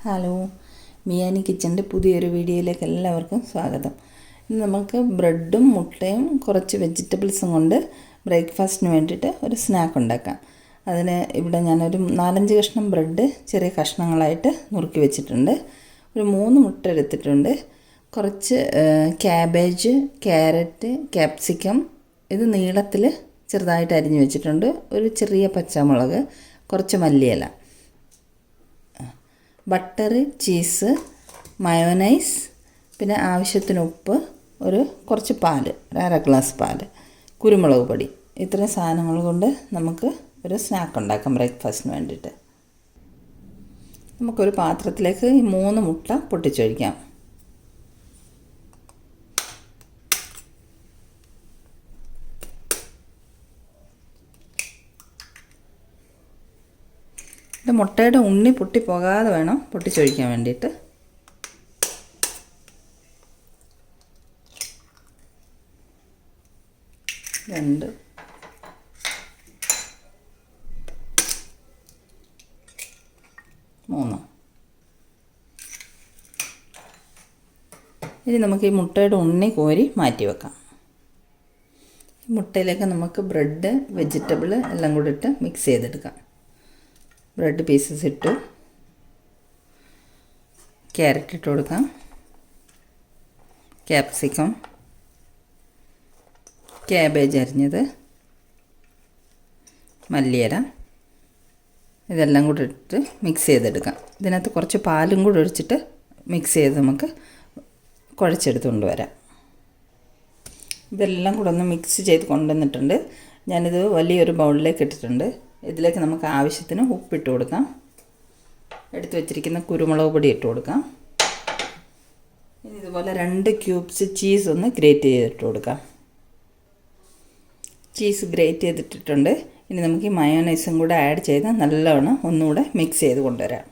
Hello, മിയാനി കിച്ചൻ്റെ പുതിയൊരു വീഡിയോയിലേക്ക് എല്ലാവർക്കും സ്വാഗതം. ഇന്ന് നമുക്ക് ബ്രെഡും മുട്ടയും കുറച്ച് വെജിറ്റബിൾസും കൊണ്ട് ബ്രേക്ക്ഫാസ്റ്റിന് വേണ്ടിയിട്ട് ഒരു സ്നാക്ക് ഉണ്ടാക്കാം. അതിന് ഇവിടെ ഞാനൊരു 4-5 കഷ്ണം ബ്രെഡ് ചെറിയ കഷ്ണങ്ങളായിട്ട് നുറുക്കി വെച്ചിട്ടുണ്ട്. ഒരു 3 മുട്ട എടുത്തിട്ടുണ്ട്. കുറച്ച് ക്യാബേജ്, ക്യാരറ്റ്, ക്യാപ്സിക്കം ഇത് നീളത്തിൽ ചെറുതായിട്ട് അരിഞ്ഞു വെച്ചിട്ടുണ്ട്. ഒരു ചെറിയ പച്ചമുളക്, കുറച്ച് മല്ലിയില, ബട്ടർ, ചീസ്, മയോനൈസ്, പിന്നെ ആവശ്യത്തിന് ഉപ്പ്, കുറച്ച് പാൽ, 1/2 ഗ്ലാസ് പാൽ, കുരുമുളക് പൊടി. ഇത്രയും സാധനങ്ങൾ കൊണ്ട് നമുക്ക് ഒരു സ്നാക്ക് ഉണ്ടാക്കാം ബ്രേക്ക്ഫാസ്റ്റിന് വേണ്ടിയിട്ട്. നമുക്കൊരു പാത്രത്തിലേക്ക് ഈ 3 മുട്ട പൊട്ടിച്ചൊഴിക്കാം. ഇത് മുട്ടയുടെ ഉണ്ണി പൊട്ടിപ്പോകാതെ വേണം പൊട്ടിച്ചൊഴിക്കാൻ വേണ്ടിയിട്ട്. രണ്ട്, മൂന്ന്. ഇനി നമുക്ക് ഈ മുട്ടയുടെ ഉണ്ണി കോരി മാറ്റി വെക്കാം. ഈ മുട്ടയിലേക്ക് നമുക്ക് ബ്രെഡ്, വെജിറ്റബിൾ എല്ലാം കൂടി ഇട്ട് മിക്സ് ചെയ്തെടുക്കാം. ബ്രെഡ് പീസസ് ഇട്ടു, ക്യാരറ്റ് ഇട്ട് കൊടുക്കാം, ക്യാപ്സിക്കം, ക്യാബേജ് അരിഞ്ഞത്, മല്ലിയില, ഇതെല്ലാം കൂടി ഇട്ട് മിക്സ് ചെയ്തെടുക്കാം. ഇതിനകത്ത് കുറച്ച് പാലും കൂടി ഒഴിച്ചിട്ട് മിക്സ് ചെയ്ത് നമുക്ക് കുഴച്ചെടുത്തുകൊണ്ട് വരാം. ഇതെല്ലാം കൂടെ ഒന്ന് മിക്സ് ചെയ്ത് കൊണ്ടുവന്നിട്ടുണ്ട്. ഞാനിത് വലിയൊരു ബൗളിലേക്ക് ഇട്ടിട്ടുണ്ട്. ഇതിലേക്ക് നമുക്ക് ആവശ്യത്തിന് ഉപ്പിട്ട് കൊടുക്കാം. എടുത്ത് വെച്ചിരിക്കുന്ന കുരുമുളക് പൊടി ഇട്ട് കൊടുക്കാം. ഇനി ഇതുപോലെ 2 ക്യൂബ്സ് ചീസ് ഒന്ന് ഗ്രേറ്റ് ചെയ്തിട്ട് കൊടുക്കാം. ചീസ് ഗ്രേറ്റ് ചെയ്തിട്ടിട്ടുണ്ട്. ഇനി നമുക്ക് ഈ മയോനൈസും കൂടെ ആഡ് ചെയ്ത് നല്ലവണ്ണം ഒന്നുകൂടെ മിക്സ് ചെയ്ത് കൊണ്ടുവരാം.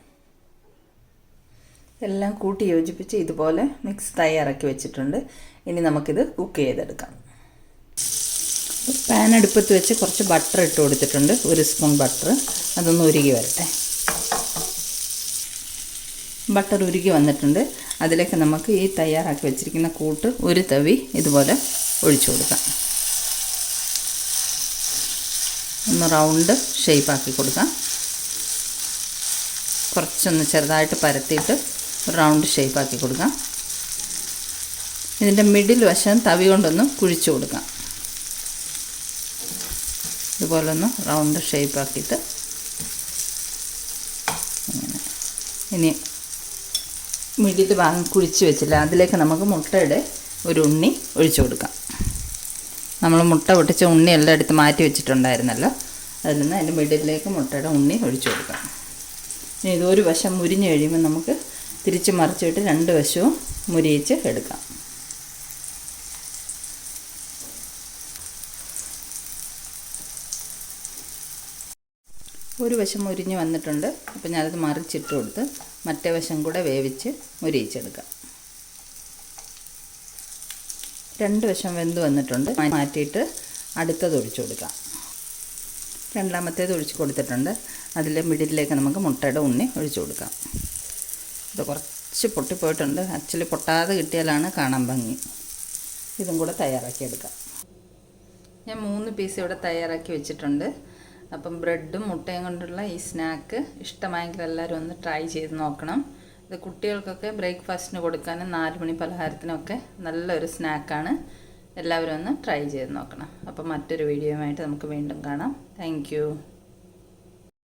എല്ലാം കൂട്ടി യോജിപ്പിച്ച് ഇതുപോലെ മിക്സ് തയ്യാറാക്കി വെച്ചിട്ടുണ്ട്. ഇനി നമുക്കിത് കുക്ക് ചെയ്തെടുക്കാം. പാൻ അടുപ്പത്ത് വെച്ച് കുറച്ച് ബട്ടർ ഇട്ട് കൊടുത്തിട്ടുണ്ട്. 1 സ്പൂൺ ബട്ടർ. അതൊന്ന് ഉരുകി വരട്ടെ. ബട്ടർ ഉരുകി വന്നിട്ടുണ്ട്. അതിലേക്ക് നമുക്ക് ഈ തയ്യാറാക്കി വെച്ചിരിക്കുന്ന കൂട്ട് ഒരു തവി ഇതുപോലെ ഒഴിച്ചു കൊടുക്കാം. ഒന്ന് റൗണ്ട് ഷേപ്പാക്കി കൊടുക്കാം. കുറച്ചൊന്ന് ചെറുതായിട്ട് പരത്തിയിട്ട് റൗണ്ട് ഷേപ്പാക്കി കൊടുക്കാം. ഇതിൻ്റെ മിഡിൽ വശം തവി കൊണ്ടൊന്ന് കുഴിച്ചു കൊടുക്കാം. ഇതുപോലെ ഒന്ന് റൗണ്ട് ഷേപ്പാക്കിയിട്ട് അങ്ങനെ. ഇനി മിഡിൽ ഭാഗം കുഴിച്ച് വെച്ചില്ല, അതിലേക്ക് നമുക്ക് മുട്ടയുടെ ഒരു ഉണ്ണി ഒഴിച്ചു കൊടുക്കാം. നമ്മൾ മുട്ട പൊട്ടിച്ച ഉണ്ണിയെല്ലാം എടുത്ത് മാറ്റി വെച്ചിട്ടുണ്ടായിരുന്നല്ലോ, അതിൽ നിന്ന് അതിൻ്റെ മിഡിലേക്ക് മുട്ടയുടെ ഉണ്ണി ഒഴിച്ചു കൊടുക്കാം. ഇനി ഇതൊരു വശം മുരിഞ്ഞ് കഴിയുമ്പോൾ നമുക്ക് തിരിച്ച് മറിച്ചിട്ട് 2 വശവും മുരിയിച്ച് എടുക്കാം. ഒരു വശം മുരിഞ്ഞ് വന്നിട്ടുണ്ട്. അപ്പോൾ ഞാനത് മറിച്ചിട്ട് കൊടുത്ത് മറ്റേ വശം കൂടെ വേവിച്ച് മുരിയിച്ചെടുക്കാം. 2 വശം വെന്ത് വന്നിട്ടുണ്ട്. മാറ്റിയിട്ട് അടുത്തത് ഒഴിച്ചു കൊടുക്കാം. രണ്ടാമത്തേത് ഒഴിച്ച് കൊടുത്തിട്ടുണ്ട്. അതിൽ മിഡിലേക്ക് നമുക്ക് മുട്ടയുടെ ഉണ്ണി ഒഴിച്ചു കൊടുക്കാം. ഇത് കുറച്ച് പൊട്ടിപ്പോയിട്ടുണ്ട്. ആക്ച്വലി പൊട്ടാതെ കിട്ടിയാലാണ് കാണാൻ ഭംഗി. ഇതും കൂടെ തയ്യാറാക്കിയെടുക്കാം. ഞാൻ 3 പീസ് ഇവിടെ തയ്യാറാക്കി വെച്ചിട്ടുണ്ട്. അപ്പം ബ്രെഡും മുട്ടയും കൊണ്ടുള്ള ഈ സ്നാക്ക് ഇഷ്ടമായെങ്കിൽ എല്ലാവരും ഒന്ന് ട്രൈ ചെയ്ത് നോക്കണം. ഇത് കുട്ടികൾക്കൊക്കെ ബ്രേക്ക്ഫാസ്റ്റിന് കൊടുക്കാനും 4 മണി പലഹാരത്തിനൊക്കെ നല്ലൊരു സ്നാക്കാണ്. എല്ലാവരും ഒന്ന് ട്രൈ ചെയ്ത് നോക്കണം. അപ്പം മറ്റൊരു വീഡിയോയുമായിട്ട് നമുക്ക് വീണ്ടും കാണാം. Thank you.